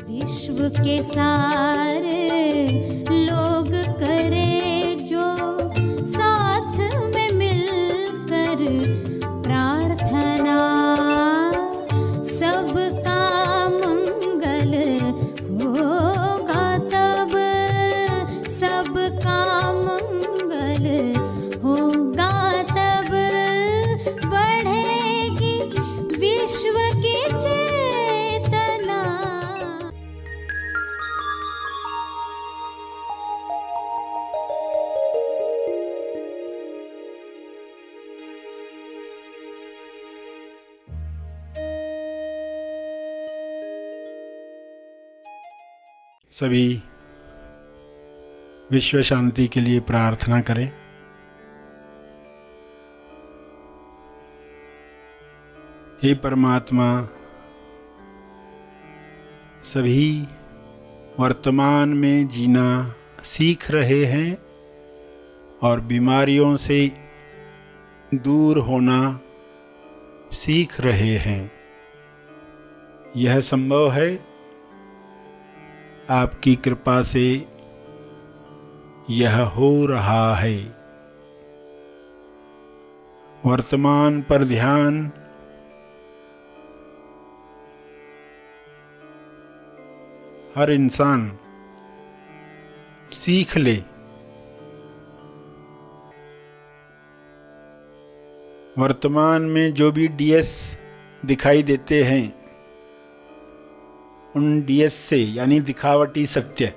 विश्व के सारे लोग करे जो साथ में मिलकर प्रार्थना, सबका मंगल होगा तब, सबका मंगल होगा तब, बढ़ेगी विश्व की चेतना। सभी विश्व शांति के लिए प्रार्थना करें। हे परमात्मा, सभी वर्तमान में जीना सीख रहे हैं और बीमारियों से दूर होना सीख रहे हैं। यह संभव है आपकी कृपा से, यह हो रहा है। वर्तमान पर ध्यान, हर इंसान सीख ले। वर्तमान में जो भी डीएस दिखाई देते हैं, उन डीएस से यानी दिखावटी सत्य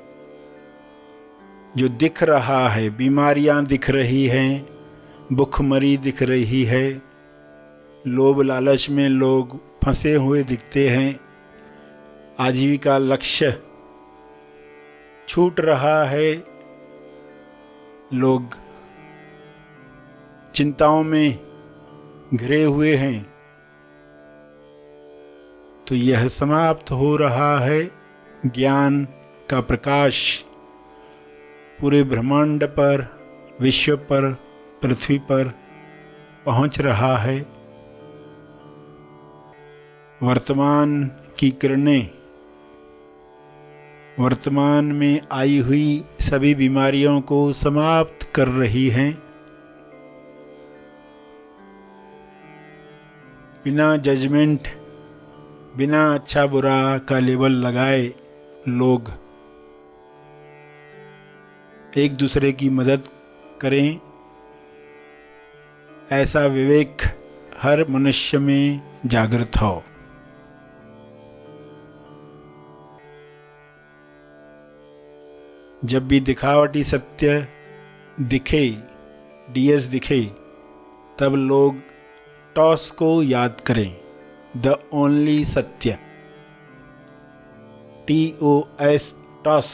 जो दिख रहा है, बीमारियां दिख रही हैं, भुखमरी दिख रही है, लोभ लालच में लोग फंसे हुए दिखते हैं, आजीविका लक्ष्य छूट रहा है, लोग चिंताओं में घिरे हुए हैं, तो यह समाप्त हो रहा है। ज्ञान का प्रकाश पूरे ब्रह्मांड पर, विश्व पर, पृथ्वी पर पहुंच रहा है। वर्तमान की किरणें वर्तमान में आई हुई सभी बीमारियों को समाप्त कर रही हैं। बिना जजमेंट, बिना अच्छा बुरा का लेबल लगाए लोग एक दूसरे की मदद करें, ऐसा विवेक हर मनुष्य में जागृत हो। जब भी दिखावटी सत्य दिखे, डीएस दिखे, तब लोग टॉस को याद करें, द ओनली सत्य, TOS, टॉस,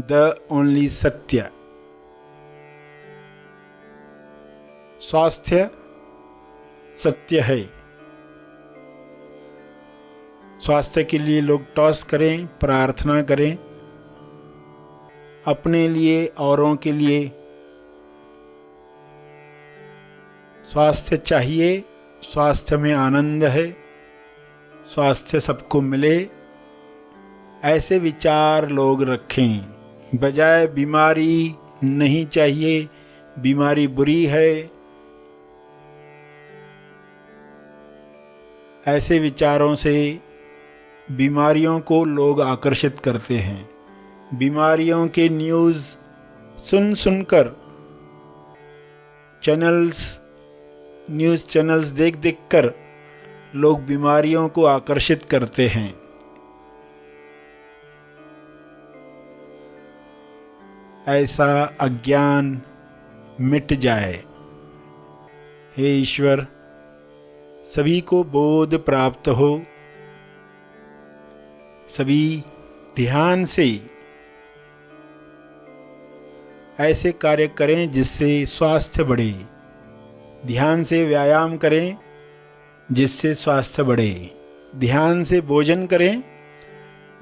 द ओनली सत्य। स्वास्थ्य सत्य है। स्वास्थ्य के लिए लोग टॉस करें, प्रार्थना करें, अपने लिए, औरों के लिए। स्वास्थ्य चाहिए, स्वास्थ्य में आनंद है, स्वास्थ्य सबको मिले, ऐसे विचार लोग रखें। बजाय बीमारी नहीं चाहिए, बीमारी बुरी है, ऐसे विचारों से बीमारियों को लोग आकर्षित करते हैं। बीमारियों के न्यूज़ सुन सुनकर, न्यूज़ चैनल्स देख देख कर लोग बीमारियों को आकर्षित करते हैं। ऐसा अज्ञान मिट जाए। हे ईश्वर, सभी को बोध प्राप्त हो, सभी ध्यान से ऐसे कार्य करें जिससे स्वास्थ्य बढ़े, ध्यान से व्यायाम करें जिससे स्वास्थ्य बढ़े, ध्यान से भोजन करें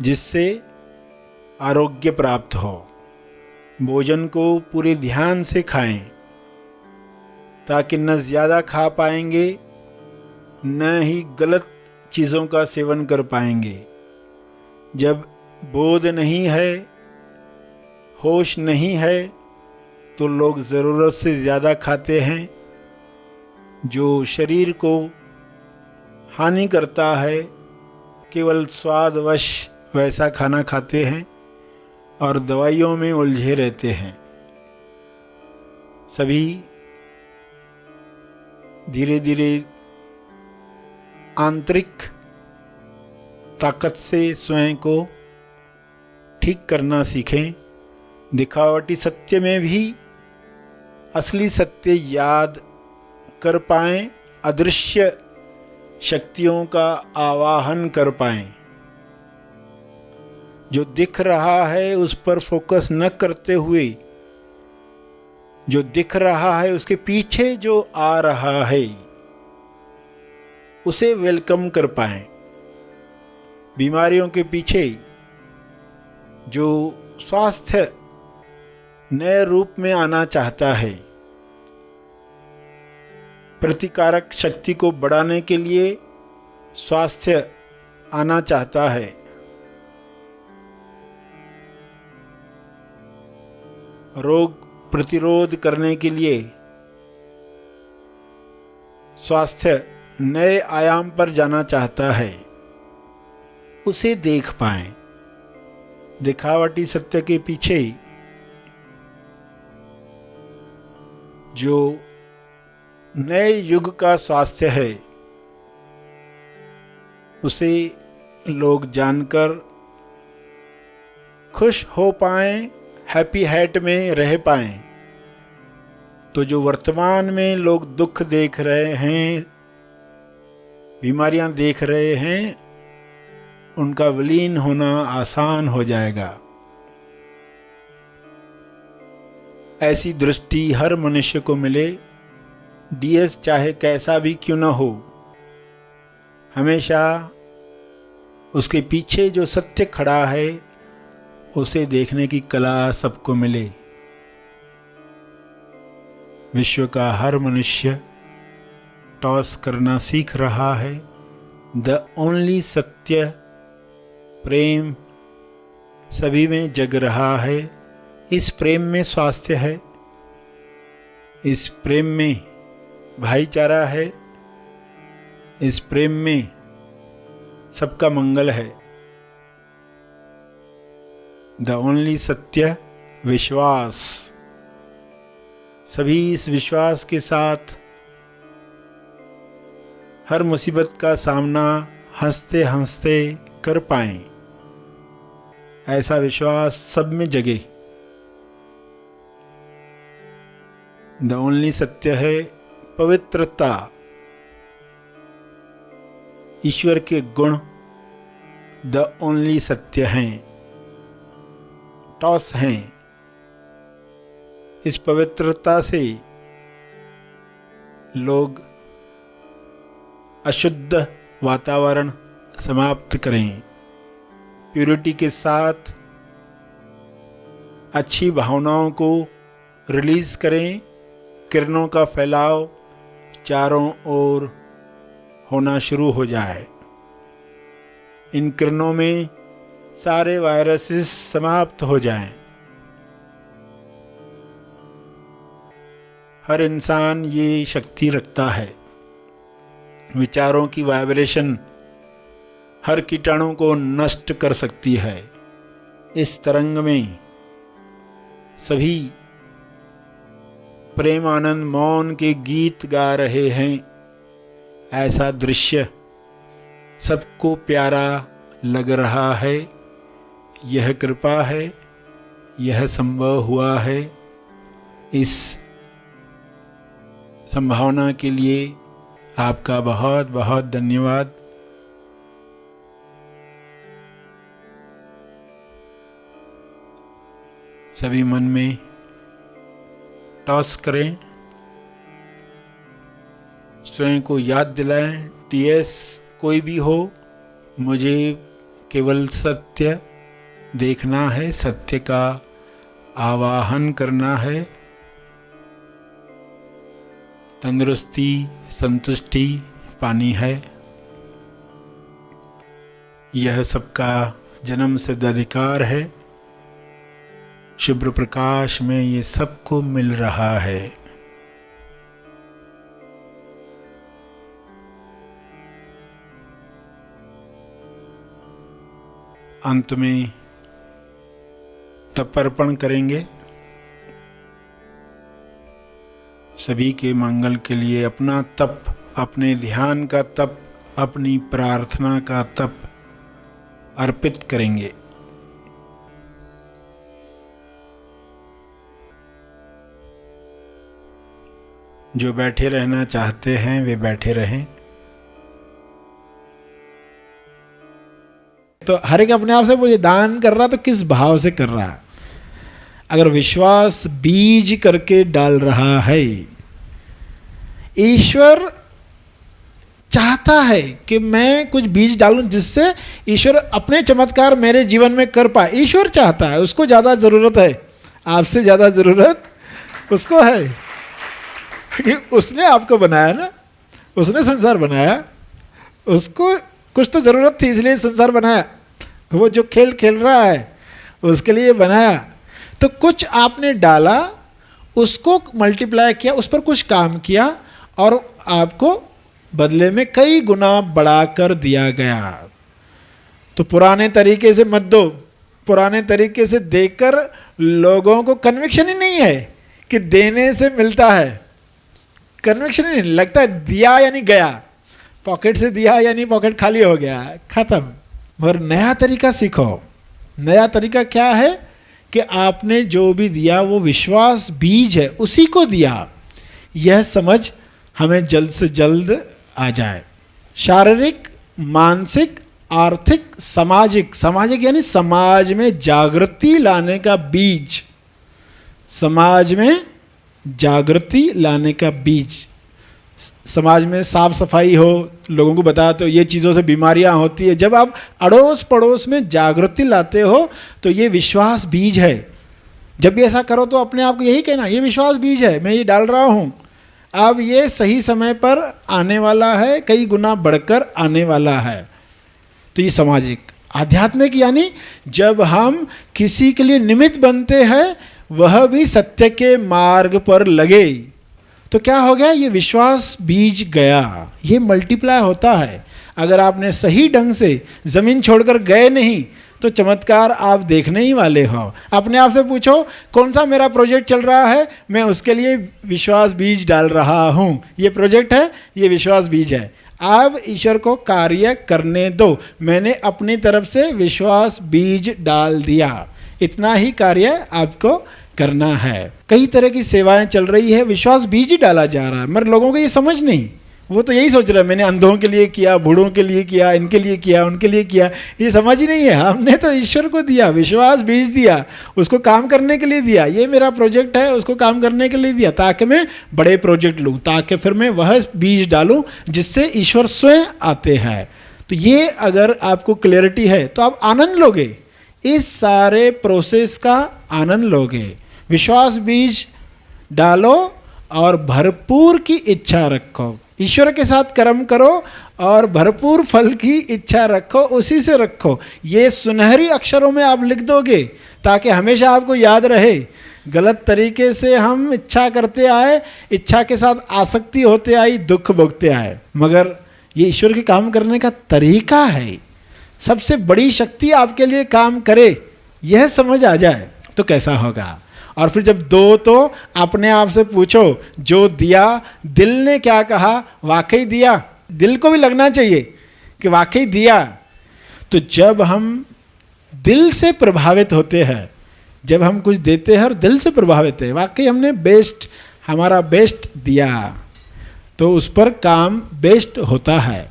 जिससे आरोग्य प्राप्त हो। भोजन को पूरे ध्यान से खाएं ताकि न ज़्यादा खा पाएंगे न ही गलत चीज़ों का सेवन कर पाएंगे। जब बोध नहीं है, होश नहीं है, तो लोग ज़रूरत से ज़्यादा खाते हैं, जो शरीर को हानि करता है। केवल स्वादवश वैसा खाना खाते हैं और दवाइयों में उलझे रहते हैं। सभी धीरे धीरे आंतरिक ताकत से स्वयं को ठीक करना सीखें। दिखावटी सत्य में भी असली सत्य याद कर पाएं, अदृश्य शक्तियों का आवाहन कर पाएं। जो दिख रहा है उस पर फोकस न करते हुए, जो दिख रहा है उसके पीछे जो आ रहा है उसे वेलकम कर पाएं। बीमारियों के पीछे जो स्वास्थ्य नए रूप में आना चाहता है, प्रतिकारक शक्ति को बढ़ाने के लिए स्वास्थ्य आना चाहता है, रोग प्रतिरोध करने के लिए स्वास्थ्य नए आयाम पर जाना चाहता है, उसे देख पाएं। दिखावटी सत्य के पीछे जो नए युग का स्वास्थ्य है, उसे लोग जानकर खुश हो पाएं, हैप्पी हैट में रह पाएं। तो जो वर्तमान में लोग दुख देख रहे हैं, बीमारियां देख रहे हैं, उनका विलीन होना आसान हो जाएगा। ऐसी दृष्टि हर मनुष्य को मिले, डीएस चाहे कैसा भी क्यों न हो, हमेशा उसके पीछे जो सत्य खड़ा है उसे देखने की कला सबको मिले। विश्व का हर मनुष्य टॉस करना सीख रहा है। द ओनली सत्य प्रेम सभी में जग रहा है। इस प्रेम में स्वास्थ्य है, इस प्रेम में भाईचारा है, इस प्रेम में सबका मंगल है। द ओनली सत्य विश्वास। सभी इस विश्वास के साथ हर मुसीबत का सामना हंसते हंसते कर पाएं, ऐसा विश्वास सब में जगे। द ओनली सत्य है पवित्रता। ईश्वर के गुण द ओनली सत्य हैं, टॉस हैं। इस पवित्रता से लोग अशुद्ध वातावरण समाप्त करें, प्यूरिटी के साथ अच्छी भावनाओं को रिलीज करें, किरणों का फैलाव चारों ओर होना शुरू हो जाए। इन किरणों में सारे वायरसेस समाप्त हो जाएं। हर इंसान ये शक्ति रखता है। विचारों की वाइब्रेशन हर कीटाणु को नष्ट कर सकती है। इस तरंग में सभी प्रेम आनंद मौन के गीत गा रहे हैं। ऐसा दृश्य सबको प्यारा लग रहा है। यह कृपा है, यह संभव हुआ है। इस संभावना के लिए आपका बहुत बहुत धन्यवाद। सभी मन में टॉस करें, स्वयं को याद दिलाएं, टीएस कोई भी हो, मुझे केवल सत्य देखना है, सत्य का आवाहन करना है। तंदुरुस्ती संतुष्टि पानी है। यह सबका जन्म सिद्ध अधिकार है, शुभ्र प्रकाश में ये सबको मिल रहा है। अंत में तर्पण करेंगे सभी के मंगल के लिए। अपना तप, अपने ध्यान का तप, अपनी प्रार्थना का तप अर्पित करेंगे। जो बैठे रहना चाहते हैं वे बैठे रहें। तो हर एक अपने आप से पूछे, दान कर रहा तो किस भाव से कर रहा है। अगर विश्वास बीज करके डाल रहा है, ईश्वर चाहता है कि मैं कुछ बीज डालूं जिससे ईश्वर अपने चमत्कार मेरे जीवन में कर पाए। ईश्वर चाहता है, उसको ज़्यादा ज़रूरत है, आपसे ज़्यादा ज़रूरत उसको है कि उसने आपको बनाया ना, उसने संसार बनाया, उसको कुछ तो ज़रूरत थी इसलिए संसार बनाया। वो जो खेल खेल रहा है उसके लिए बनाया। तो कुछ आपने डाला, उसको मल्टीप्लाई किया, उस पर कुछ काम किया और आपको बदले में कई गुना बढ़ा कर दिया गया। तो पुराने तरीके से मत दो, पुराने तरीके से देकर लोगों को कन्विक्शन ही नहीं है कि देने से मिलता है। कन्विक्शन ही नहीं लगता है दिया यानी गया, पॉकेट से दिया यानी पॉकेट खाली हो गया, खत्म। मगर नया तरीका सीखो। नया तरीका क्या है कि आपने जो भी दिया वो विश्वास बीज है, उसी को दिया। यह समझ हमें जल्द से जल्द आ जाए। शारीरिक, मानसिक, आर्थिक, सामाजिक, सामाजिक यानी समाज में जागृति लाने का बीज, समाज में जागृति लाने का बीज। समाज में साफ सफाई हो, लोगों को बता तो ये चीज़ों से बीमारियां होती है। जब आप अड़ोस पड़ोस में जागृति लाते हो तो ये विश्वास बीज है। जब भी ऐसा करो तो अपने आप को यही कहना, ये विश्वास बीज है, मैं ये डाल रहा हूँ, अब ये सही समय पर आने वाला है, कई गुना बढ़कर आने वाला है। तो ये सामाजिक। आध्यात्मिक यानी जब हम किसी के लिए निमित्त बनते हैं, वह भी सत्य के मार्ग पर लगे, तो क्या हो गया, ये विश्वास बीज गया, ये मल्टीप्लाई होता है। अगर आपने सही ढंग से ज़मीन छोड़कर गए नहीं तो चमत्कार आप देखने ही वाले हो। अपने आप से पूछो, कौन सा मेरा प्रोजेक्ट चल रहा है, मैं उसके लिए विश्वास बीज डाल रहा हूँ। ये प्रोजेक्ट है, ये विश्वास बीज है। आप ईश्वर को कार्य करने दो। मैंने अपनी तरफ से विश्वास बीज डाल दिया, इतना ही कार्य आपको करना है। कई तरह की सेवाएं चल रही है, विश्वास बीज ही डाला जा रहा है, मगर लोगों को ये समझ नहीं। वो तो यही सोच रहा है मैंने अंधों के लिए किया, बूढ़ों के लिए किया, इनके लिए किया, उनके लिए किया। ये समझ ही नहीं है। हमने तो ईश्वर को दिया, विश्वास बीज दिया, उसको काम करने के लिए दिया। ये मेरा प्रोजेक्ट है, उसको काम करने के लिए दिया, ताकि मैं बड़े प्रोजेक्ट लूँ, ताकि फिर मैं वह बीज डालूँ जिससे ईश्वर स्वयं आते हैं। तो ये अगर आपको क्लैरिटी है तो आप आनंद लोगे, इस सारे प्रोसेस का आनंद लोगे। विश्वास बीज डालो और भरपूर की इच्छा रखो। ईश्वर के साथ कर्म करो और भरपूर फल की इच्छा रखो, उसी से रखो। ये सुनहरी अक्षरों में आप लिख दोगे ताकि हमेशा आपको याद रहे। गलत तरीके से हम इच्छा करते आए, इच्छा के साथ आसक्ति होते आई, दुख भोगते आए। मगर ये ईश्वर के काम करने का तरीका है। सबसे बड़ी शक्ति आपके लिए काम करे, यह समझ आ जाए तो कैसा होगा। और फिर जब दो तो अपने आप से पूछो, जो दिया दिल ने क्या कहा, वाकई दिया। दिल को भी लगना चाहिए कि वाकई दिया। तो जब हम दिल से प्रभावित होते हैं, जब हम कुछ देते हैं और दिल से प्रभावित है, वाकई हमने बेस्ट, हमारा बेस्ट दिया, तो उस पर काम बेस्ट होता है।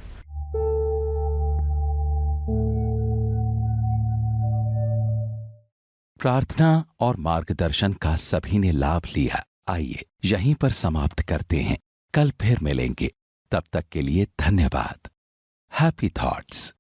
प्रार्थना और मार्गदर्शन का सभी ने लाभ लिया। आइए यहीं पर समाप्त करते हैं, कल फिर मिलेंगे। तब तक के लिए धन्यवाद। Happy thoughts.